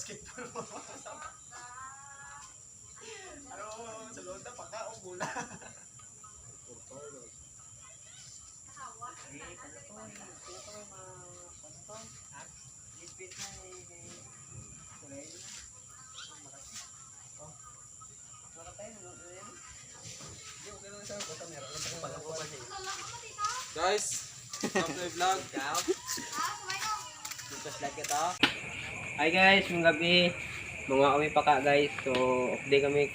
basketball mo. Ano, sa loob na pagkaong mula. Guys, stop na yung vlog. Hi guys, yung gabi. Mga kami pa ka guys. So, off day kami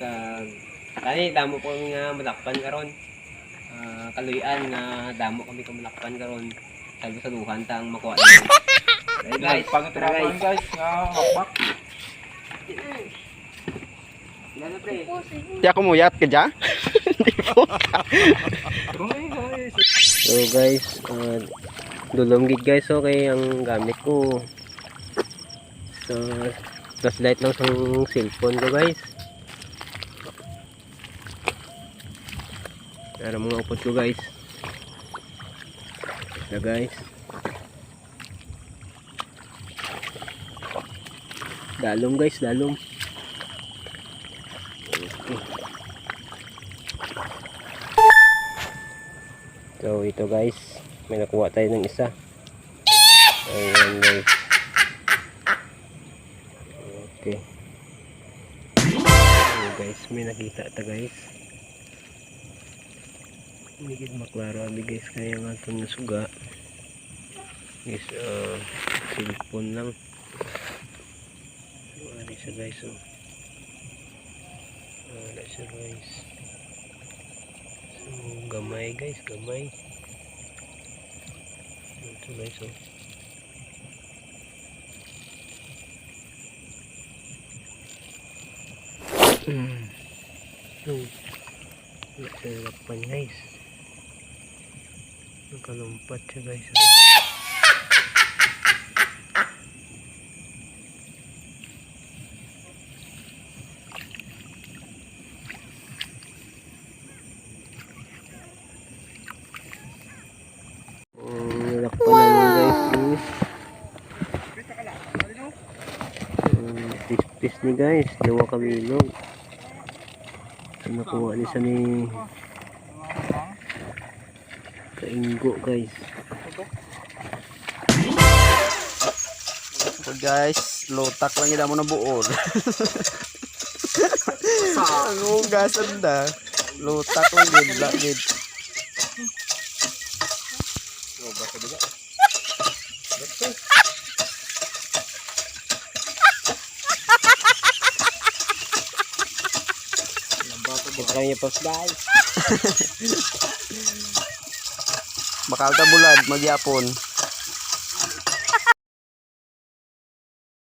kani damo po kami nga malakpan karon. Kaluyan nga damo kami ka malakpan karon. Salusaluhan tang makuha. Hey guys, Pangitirapan guys, nga hakbak. Ano pre? Kaya kumuyat ka dyan? So guys, dulong gig guys, okay ang gamit ko. So, flashlight lang sa cellphone ko guys. Para mga upot ko guys. Na guys. Dalom guys, dalom. Okay. So ito guys, may nakuha tayo ng isa. Ayan guys. Okay. Ayan guys, may nakita ta guys. Bigid maklaro abi guys kaya nga itong nasuga. Guys, cellphone lang. Ano siya guys, oh. Ano siya guys. So, gamay guys, gamay. Ito guys, oh. So, nakalapan guys. Nakalumpat siya guys, oh. Nilakpan naman guys. Pis ni guys, dawa kabilog. Nakuha ni sa ni kainggo guys. So guys, lotak lang yun mo na buol. Ang hugasan na. Lotak lang yun. Lagid. Ito lang yung post guys. Bakal ka bulad, magyapon.